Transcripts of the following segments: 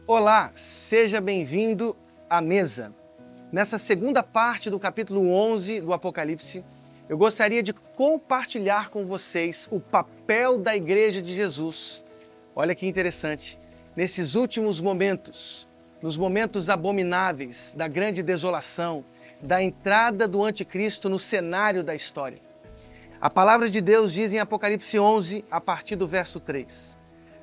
Olá, seja bem-vindo à mesa. Nessa segunda parte do capítulo 11 do Apocalipse, eu gostaria de compartilhar com vocês o papel da Igreja de Jesus. Olha que interessante, nesses últimos momentos, nos momentos abomináveis da grande desolação, da entrada do anticristo no cenário da história. A palavra de Deus diz em Apocalipse 11, a partir do verso 3: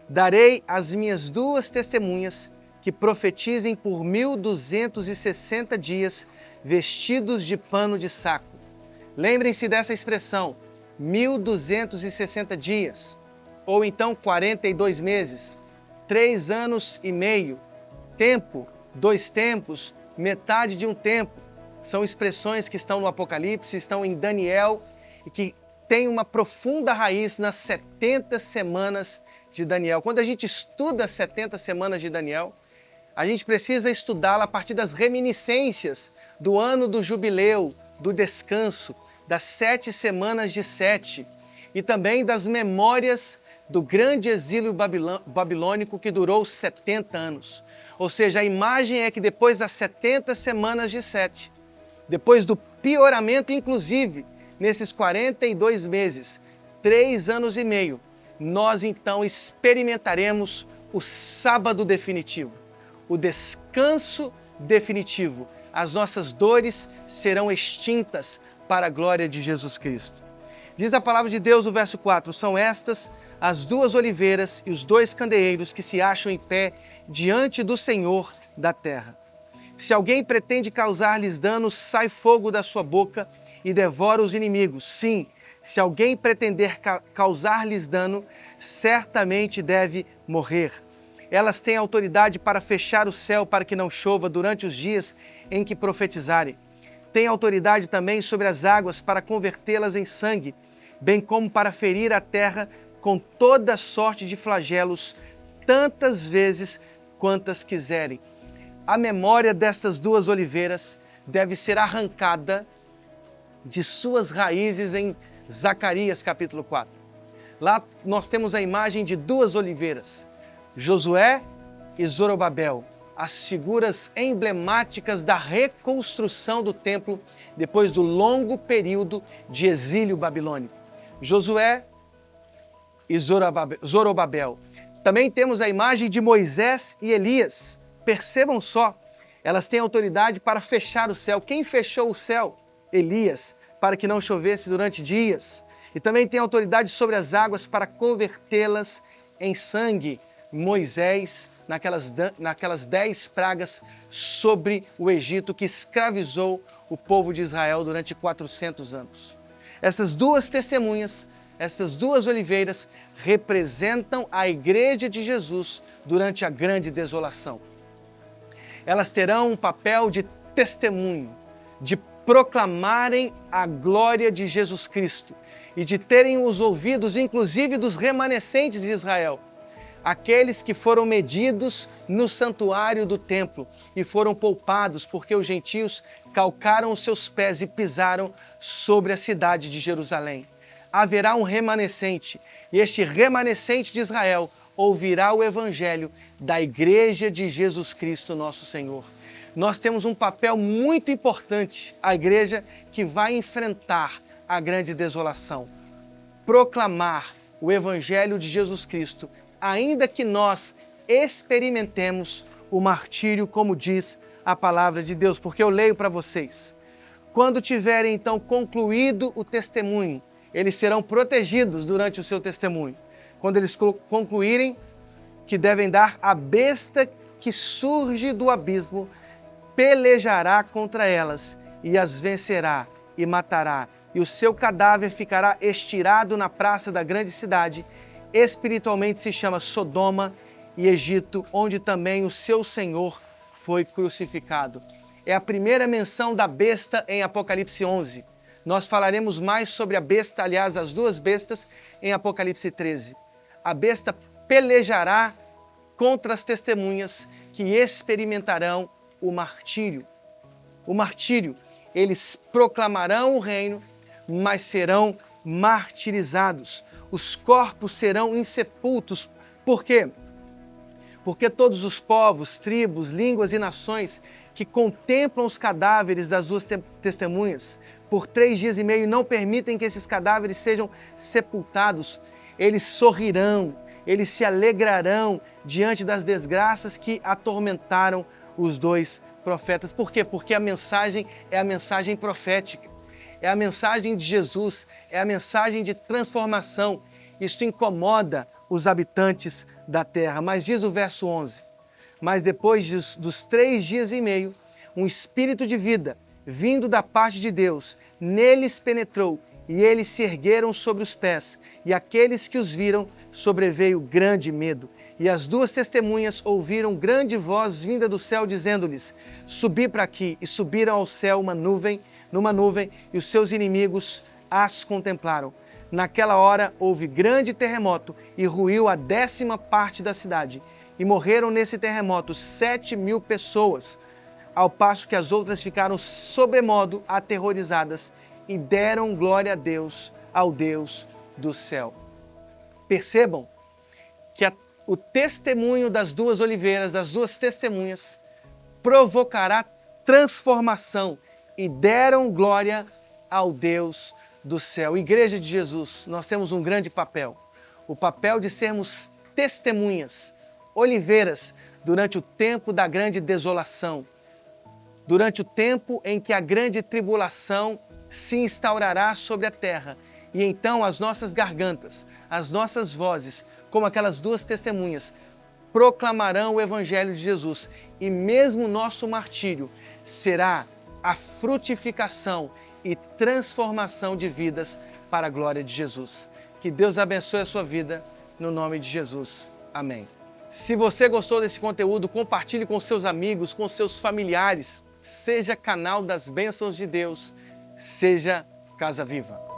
Darei às minhas duas testemunhas que profetizem por 1260 dias vestidos de pano de saco. Lembrem-se dessa expressão, 1260 dias, ou então 42 meses, 3 anos e meio, tempo, 2 tempos, metade de um tempo. São expressões que estão no Apocalipse, estão em Daniel e que têm uma profunda raiz nas 70 semanas de Daniel. Quando a gente estuda as 70 semanas de Daniel, a gente precisa estudá-la a partir das reminiscências do ano do jubileu, do descanso, das 7 semanas de Sete e também das memórias do grande exílio babilônico que durou 70 anos. Ou seja, a imagem é que depois das 70 semanas de Sete, depois do pioramento inclusive, nesses 42 meses, 3 anos e meio, nós então experimentaremos o sábado definitivo, o descanso definitivo. As nossas dores serão extintas para a glória de Jesus Cristo. Diz a palavra de Deus no verso 4, são estas as duas oliveiras e os 2 candeeiros que se acham em pé diante do Senhor da terra. Se alguém pretende causar-lhes dano, sai fogo da sua boca e devora os inimigos. Sim, se alguém pretender causar-lhes dano, certamente deve morrer. Elas têm autoridade para fechar o céu para que não chova durante os dias em que profetizarem. Têm autoridade também sobre as águas para convertê-las em sangue, bem como para ferir a terra com toda sorte de flagelos, tantas vezes quantas quiserem. A memória destas duas oliveiras deve ser arrancada de suas raízes em Zacarias capítulo 4. Lá nós temos a imagem de 2 oliveiras, Josué e Zorobabel, as figuras emblemáticas da reconstrução do templo depois do longo período de exílio babilônico. Josué e Zorobabel. Também temos a imagem de Moisés e Elias. Percebam só, elas têm autoridade para fechar o céu. Quem fechou o céu? Elias, para que não chovesse durante dias. E também tem autoridade sobre as águas para convertê-las em sangue. Moisés, naquelas 10 pragas sobre o Egito que escravizou o povo de Israel durante 400 anos. Essas 2 testemunhas, essas 2 oliveiras representam a Igreja de Jesus durante a grande desolação. Elas terão um papel de testemunho, de proclamarem a glória de Jesus Cristo e de terem os ouvidos, inclusive, dos remanescentes de Israel, aqueles que foram medidos no santuário do templo e foram poupados porque os gentios calcaram os seus pés e pisaram sobre a cidade de Jerusalém. Haverá um remanescente e este remanescente de Israel ouvirá o evangelho da Igreja de Jesus Cristo, nosso Senhor. Nós temos um papel muito importante, a igreja que vai enfrentar a grande desolação. Proclamar o evangelho de Jesus Cristo, ainda que nós experimentemos o martírio, como diz a palavra de Deus, porque eu leio para vocês. Quando tiverem então concluído o testemunho, eles serão protegidos durante o seu testemunho. Quando eles concluírem que devem dar, a besta que surge do abismo pelejará contra elas e as vencerá e matará, e o seu cadáver ficará estirado na praça da grande cidade, espiritualmente se chama Sodoma e Egito, onde também o seu Senhor foi crucificado. É a primeira menção da besta em Apocalipse 11. Nós falaremos mais sobre a besta, aliás, as 2 bestas, em Apocalipse 13. A besta pelejará contra as testemunhas que experimentarão o martírio. O martírio, eles proclamarão o reino, mas serão martirizados. Os corpos serão insepultos. Por quê? porque todos os povos, tribos, línguas e nações que contemplam os cadáveres das duas testemunhas por 3 dias e meio e não permitem que esses cadáveres sejam sepultados, eles sorrirão, eles se alegrarão diante das desgraças que atormentaram os 2 profetas. Por quê? Porque a mensagem é a mensagem profética, é a mensagem de Jesus, é a mensagem de transformação. Isso incomoda os habitantes da terra. Mas diz o verso 11, mas depois dos 3 dias e meio, um espírito de vida, vindo da parte de Deus, neles penetrou, e eles se ergueram sobre os pés, e aqueles que os viram sobreveio grande medo. E as 2 testemunhas ouviram grande voz vinda do céu, dizendo-lhes: subi para aqui. E subiram ao céu numa nuvem, e os seus inimigos as contemplaram. Naquela hora houve grande terremoto, e ruiu a 10ª parte da cidade. E morreram nesse terremoto 7.000 pessoas, ao passo que as outras ficaram sobremodo aterrorizadas e deram glória a Deus, ao Deus do céu. Percebam que o testemunho das 2 oliveiras, das 2 testemunhas, provocará transformação e deram glória ao Deus do céu. Igreja de Jesus, nós temos um grande papel, o papel de sermos testemunhas, oliveiras, durante o tempo da grande desolação, durante o tempo em que a grande tribulação se instaurará sobre a terra. E então as nossas gargantas, as nossas vozes, como aquelas 2 testemunhas, proclamarão o Evangelho de Jesus. E mesmo o nosso martírio será a frutificação e transformação de vidas para a glória de Jesus. Que Deus abençoe a sua vida, no nome de Jesus. Amém. Se você gostou desse conteúdo, compartilhe com seus amigos, com seus familiares. Seja canal das bênçãos de Deus. Seja Casa Viva.